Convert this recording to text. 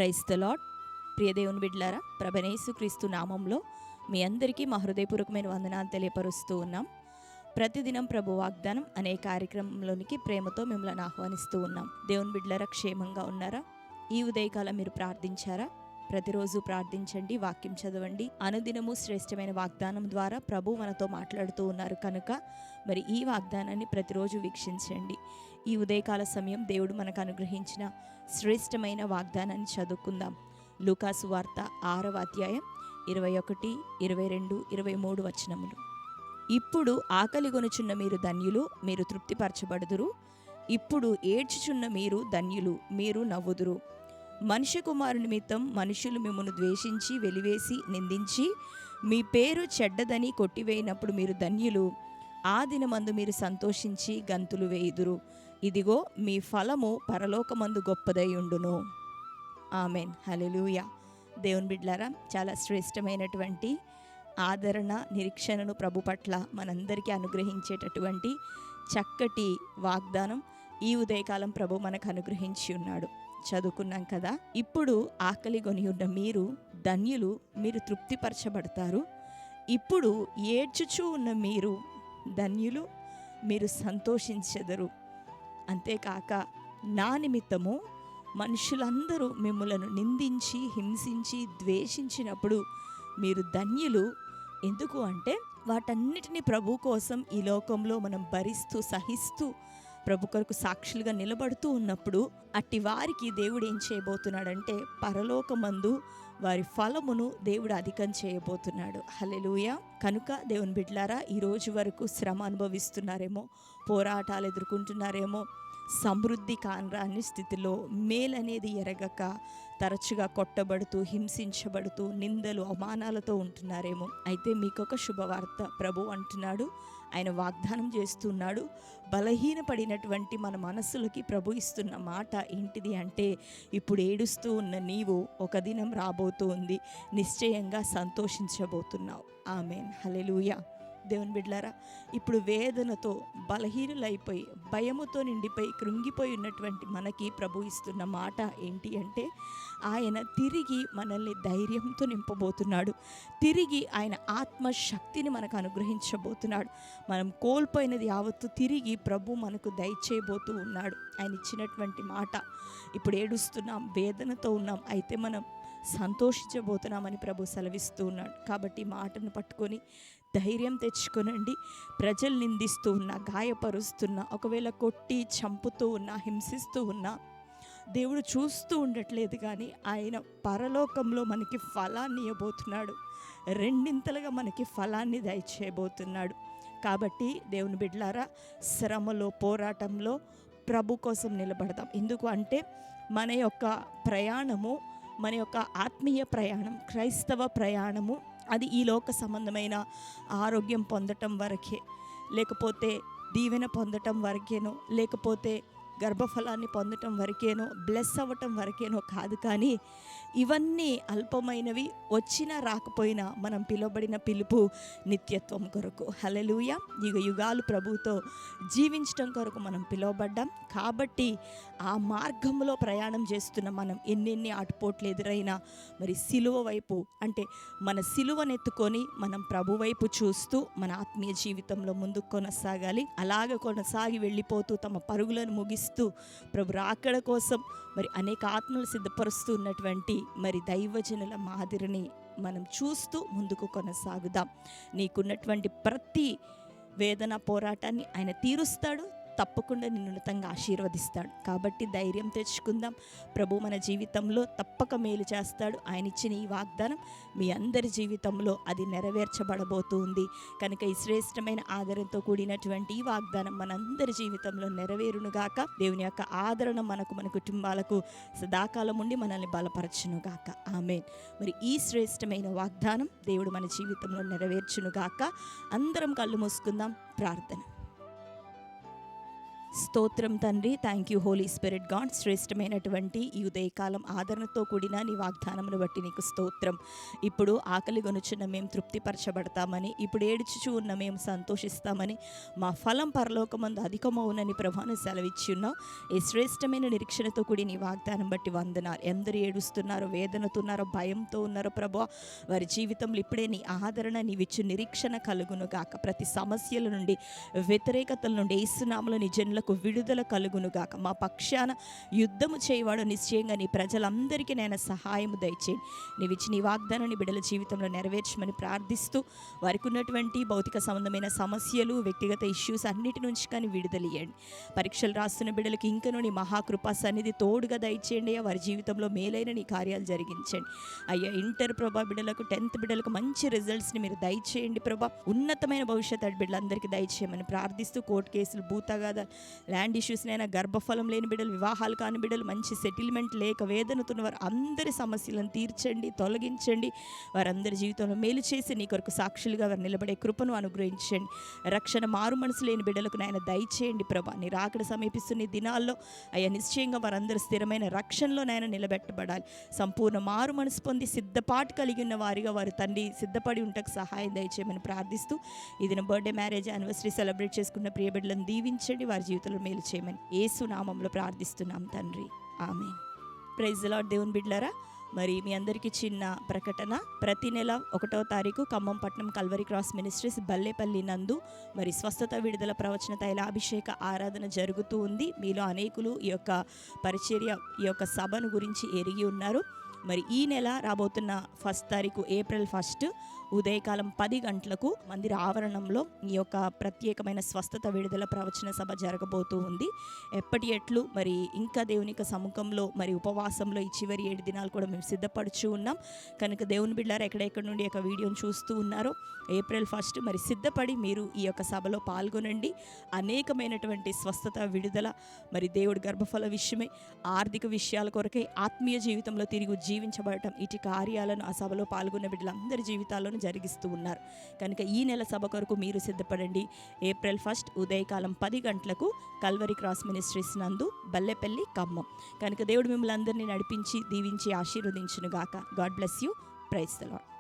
Praise the lord. ప్రియ దేవుని బిడ్డలారా, ప్రభువైన క్రీస్తు నామంలో మీ అందరికీ మా హృదయపూర్వకమైన వందనాలు తెలియపరుస్తూ ఉన్నాం. ప్రతిదినం ప్రభు వాగ్దానం అనే కార్యక్రమంలోనికి ప్రేమతో మిమ్మల్ని ఆహ్వానిస్తూ ఉన్నాం. దేవుని బిడ్డలారా, క్షేమంగా ఉన్నారా? ఈ ఉదయకాలం మీరు ప్రార్థించారా? ప్రతిరోజు ప్రార్థించండి, వాక్యం చదవండి. అనుదినము శ్రేష్టమైన వాగ్దానం ద్వారా ప్రభు మనతో మాట్లాడుతూ ఉన్నారు కనుక మరి ఈ వాగ్దానాన్ని ప్రతిరోజు వీక్షించండి. ఈ ఉదయకాల సమయం దేవుడు మనకు అనుగ్రహించిన శ్రేష్టమైన వాగ్దానాన్ని చదువుకుందాం. లూకాసు వార్త 6వ అధ్యాయం 21, 22, 23 వచనములు. ఇప్పుడు ఆకలిగొనుచున్న మీరు ధన్యులు, మీరు తృప్తిపరచబడుదురు. ఇప్పుడు ఏడ్చుచున్న మీరు ధన్యులు, మీరు నవ్వుదురు. మనుష్య కుమారుని నిమిత్తం మనుషులు మిమ్మల్ని ద్వేషించి, వెలివేసి, నిందించి, మీ పేరు చెడ్డదని కొట్టివేయినప్పుడు మీరు ధన్యులు. ఆ దినమందు మీరు సంతోషించి గంతులు వేయుదురు. ఇదిగో మీ ఫలము పరలోకమందు గొప్పదై ఉండును. ఆమెన్. హల్లెలూయా. దేవుని బిడ్డలారా, చాలా శ్రేష్టమైనటువంటి ఆదరణ, నిరీక్షణను ప్రభు పట్ల మనందరికీ అనుగ్రహించేటటువంటి చక్కటి వాగ్దానం ఈ ఉదయకాలం ప్రభు మనకు అనుగ్రహించి ఉన్నాడు. చదువుకున్నాం కదా. ఇప్పుడు ఆకలి కొని ఉన్న మీరు ధన్యులు, మీరు తృప్తిపరచబడతారు. ఇప్పుడు ఏడ్చుచూ ఉన్న మీరు ధన్యులు, మీరు సంతోషించెదరు. అంతేకాక నా నిమిత్తము మనుషులందరూ మిమ్మలను నిందించి, హింసించి, ద్వేషించినప్పుడు మీరు ధన్యులు. ఎందుకు అంటే వాటన్నిటినీ ప్రభు కోసం ఈ లోకంలో మనం భరిస్తూ, సహిస్తూ ప్రభు కొరకు సాక్షులుగా నిలబడుతూ ఉన్నప్పుడు అట్టి వారికి దేవుడు ఏం చేయబోతున్నాడంటే పరలోకమందు వారి ఫలమును దేవుడు అధికం చేయబోతున్నాడు. హల్లెలూయా. కనుక దేవుని బిడ్డలారా, ఈ రోజు వరకు శ్రమ అనుభవిస్తున్నారేమో, పోరాటాలు ఎదుర్కొంటున్నారేమో, సమృద్ధి కానరాని స్థితిలో మేలనేది ఎరగక తరచుగా కొట్టబడుతూ, హింసించబడుతూ, నిందలు, అవమానాలతో ఉంటున్నారేమో. అయితే మీకొక శుభవార్త. ప్రభు అంటున్నాడు, ఆయన వాగ్దానం చేస్తున్నాడు. బలహీనపడినటువంటి మన మనస్సులకి ప్రభు ఇస్తున్న మాట ఏంటిది అంటే, ఇప్పుడు ఏడుస్తూ ఉన్న నీవు ఒక దినం రాబోతూ ఉంది, నిశ్చయంగా సంతోషించబోతున్నావు. ఆమేన్. హల్లెలూయా. దేవుని బిడ్డలారా, ఇప్పుడు వేదనతో బలహీనులైపోయి, భయముతో నిండిపోయి, కృంగిపోయి ఉన్నటువంటి మనకి ప్రభు ఇస్తున్న మాట ఏంటి అంటే, ఆయన తిరిగి మనల్ని ధైర్యంతో నింపబోతున్నాడు. తిరిగి ఆయన ఆత్మశక్తిని మనకు అనుగ్రహించబోతున్నాడు. మనం కోల్పోయినది యావత్తు తిరిగి ప్రభు మనకు దయచేయబోతూ ఉన్నాడు. ఆయన ఇచ్చినటువంటి మాట. ఇప్పుడు ఏడుస్తున్నాం, వేదనతో ఉన్నాం, అయితే మనం సంతోషించబోతున్నామని ప్రభు సెలవిస్తూ ఉన్నాడు. కాబట్టి మాటను పట్టుకొని ధైర్యం తెచ్చుకొనండి. ప్రజలు నిందిస్తూ ఉన్నా, గాయపరుస్తున్నా, ఒకవేళ కొట్టి చంపుతూ ఉన్నా, హింసిస్తూ ఉన్నా, దేవుడు చూస్తూ ఉండట్లేదు, కానీ ఆయన పరలోకంలో మనకి ఫలాన్ని ఇవ్వబోతున్నాడు. రెండింతలుగా మనకి ఫలాన్ని దయచేయబోతున్నాడు. కాబట్టి దేవుని బిడ్డలారా, శ్రమలో, పోరాటంలో ప్రభు కోసం నిలబడదాం. ఎందుకు అంటే మన యొక్క ప్రయాణము, మన యొక్క ఆత్మీయ ప్రయాణం, క్రైస్తవ ప్రయాణము, అది ఈ లోక సంబంధమైన ఆరోగ్యం పొందటం వరకే, లేకపోతే దీవెన పొందటం వరకేనో, లేకపోతే గర్భఫలాన్ని పొందటం వరకేనో, బ్లెస్ అవ్వటం వరకేనో కాదు. కానీ ఇవన్నీ అల్పమైనవి. వచ్చినా రాకపోయినా మనం పిలువబడిన పిలుపు నిత్యత్వం కొరకు. హల్లెలూయా. యుగ యుగాలు ప్రభువుతో జీవించటం కొరకు మనం పిలువబడ్డాం. కాబట్టి ఆ మార్గంలో ప్రయాణం చేస్తున్న మనం ఎన్నెన్ని ఆటుపోట్లు ఎదురైనా మరి సిలువ వైపు, అంటే మన సిలువనెత్తుకొని మనం ప్రభు వైపు చూస్తూ మన ఆత్మీయ జీవితంలో ముందుకు కొనసాగాలి. అలాగ కొనసాగి వెళ్ళిపోతూ తమ పరుగులను ముగిస్తూ ప్రభు రాకడ కోసం మరి అనేక ఆత్మలు సిద్ధపరుస్తూ ఉన్నటువంటి మరి దైవజనుల మాదిరిని మనం చూస్తూ ముందుకు కొనసాగుదాం. నీకున్నటువంటి ప్రతి వేదన, పోరాటాన్ని ఆయన తీరుస్తాడు. తప్పకుండా నిన్ను ఉన్నతంగా ఆశీర్వదిస్తాడు. కాబట్టి ధైర్యం తెచ్చుకుందాం. ప్రభు మన జీవితంలో తప్పక మేలు చేస్తాడు. ఆయన ఇచ్చిన ఈ వాగ్దానం మీ అందరి జీవితంలో అది నెరవేర్చబడబోతుంది. కనుక ఈ శ్రేష్టమైన ఆదరణతో కూడినటువంటి ఈ వాగ్దానం మనందరి జీవితంలో నెరవేరునుగాక. దేవుని యొక్క ఆదరణ మనకు, మన కుటుంబాలకు సదాకాలం ఉండి మనల్ని బలపరచునుగాక. ఆమేన్. మరి ఈ శ్రేష్టమైన వాగ్దానం దేవుడు మన జీవితంలో నెరవేర్చునుగాక. అందరం కళ్ళు మూసుకుందాం. ప్రార్థన. స్తోత్రం తండ్రి. Thank you holy spirit God. శ్రేష్టమైనటువంటి ఈ ఉదయకాలం ఆదరణతో కూడిన నీ వాగ్దానమును బట్టి నీకు స్తోత్రం. ఇప్పుడు ఆకలి గొనుచున్న మేము తృప్తిపరచబడతామని, ఇప్పుడు ఏడ్చుచూ ఉన్న మేము సంతోషిస్తామని, మా ఫలం పరలోకమందు అధికమవునని ప్రభాను సెలవిచ్చి ఉన్నావు. ఈ శ్రేష్టమైన నిరీక్షణతో కూడి నీ వాగ్దానం బట్టి వందనాలు. ఎందరు ఏడుస్తున్నారో, వేదనతో ఉన్నారో, భయంతో ఉన్నారో ప్రభా, వారి జీవితంలో ఇప్పుడే నీ ఆదరణ, నీవిచ్చు నిరీక్షణ కలుగును గాక. ప్రతి సమస్యల నుండి, వ్యతిరేకతల నుండి యేసునామములో నీ జనులకు విడుదల కలుగును గాక. మా పక్షాన యుద్ధము చేయవాడు నిశ్చయంగా నీ ప్రజలందరికీ నేను సహాయము దయచేయండి. నీవిచ్చి నీ వాగ్దానాన్ని బిడ్డల జీవితంలో నెరవేర్చమని ప్రార్థిస్తూ, వారికి ఉన్నటువంటి భౌతిక సంబంధమైన సమస్యలు, వ్యక్తిగత ఇష్యూస్ అన్నిటి నుంచి కానీ విడుదలియండి. పరీక్షలు రాస్తున్న బిడ్డలకి ఇంకనూ నీ మహాకృపా సన్నిధి తోడుగా దయచేయండి. వారి జీవితంలో మేలైన నీ కార్యాలు జరిగించండి అయ్యా. ఇంటర్ ప్రభా బిడ్డలకు, 10th బిడ్డలకు మంచి రిజల్ట్స్ని మీరు దయచేయండి ప్రభా. ఉన్నతమైన భవిష్యత్తు బిడ్డలందరికీ దయచేయమని ప్రార్థిస్తూ, కోర్టు కేసులు, భూతగాథ, ల్యాండ్ ఇష్యూస్నైనా, గర్భఫలం లేని బిడ్డలు, వివాహాలు కాని బిడ్డలు, మంచి సెటిల్మెంట్ లేక వేదనతున్న వారు అందరి సమస్యలను తీర్చండి, తొలగించండి. వారందరి జీవితంలో మేలు చేసి నీ కొరకు సాక్షులుగా వారు నిలబడే కృపను అనుగ్రహించండి. రక్షణ మారు మనసు లేని బిడ్డలకు నాయన దయచేయండి ప్రభా. నీ రాకడ సమీపిస్తున్న ఈ దినాల్లో అయ్యా నిశ్చయంగా వారందరూ స్థిరమైన రక్షణలో నాయన నిలబెట్టబడాలి. సంపూర్ణ మారు మనసు పొంది సిద్ధపాటు కలిగి ఉన్న వారిగా వారు తండ్రి సిద్ధపడి ఉంటకు సహాయం దయచేయమని ప్రార్థిస్తూ, ఇది నా బర్త్డే, మ్యారేజ్, యానివర్సరీ సెలబ్రేట్ చేసుకున్న ప్రియ బిడ్డలను దీవించండి. వారి జీవితంలో మేలు చేయమని యేసు నామములో ప్రార్థిస్తున్నాం తండ్రి. ఆమేన్. Praise the Lord. దేవుని బిడ్డలారా, మరి మీ అందరికీ చిన్న ప్రకటన. ప్రతి నెల 1వ తారీఖు ఖమ్మం పట్టణం కల్వరి క్రాస్ మినిస్ట్రీస్ బల్లేపల్లి నందు మరి స్వస్థత, విడుదల, ప్రవచన, తైలాభిషేక ఆరాధన జరుగుతూ ఉంది. మీలో అనేకులు ఈ యొక్క పరిచర్య, ఈ యొక్క సభను గురించి ఎరిగి ఉన్నారు. మరి ఈ నెల రాబోతున్న 1వ తారీఖు ఏప్రిల్ 1 ఉదయకాలం 10 గంటలకు మందిర ఆవరణంలో ఈ యొక్క ప్రత్యేకమైన స్వస్థత, విడుదల, ప్రవచన సభ జరగబోతూ ఉంది. ఎప్పటి ఎట్లు మరి ఇంకా దేవుని యొక్క సముఖంలో మరి ఉపవాసంలో ఈ చివరి 7 దినాలు కూడా మేము సిద్ధపడుచు ఉన్నాం. కనుక దేవుని బిడ్డలారా, ఎక్కడెక్కడ నుండి యొక్క వీడియోని చూస్తూ ఉన్నారో ఏప్రిల్ 1 మరి సిద్ధపడి మీరు ఈ యొక్క సభలో పాల్గొనండి. అనేకమైనటువంటి స్వస్థత, విడుదల, మరి దేవుడి గర్భఫల విషయమే, ఆర్థిక విషయాల కొరకై, ఆత్మీయ జీవితంలో తిరిగి జీవించబడటం, ఇటు కార్యాలను ఆ సభలో పాల్గొన్న బిడ్డలందరి జీవితాలను జరిగిస్తూ ఉన్నారు. కనుక ఈ నెల సభ కొరకు మీరు సిద్ధపడండి. ఏప్రిల్ 1 ఉదయకాలం 10 గంటలకు కల్వరి క్రాస్ మినిస్ట్రీస్ నందు బల్లెపల్లి, ఖమ్మం. కనుక దేవుడు మిమ్మల్ని అందరినీ నడిపించి, దీవించి, ఆశీర్వదించును గాక. God bless you. Praise the lord.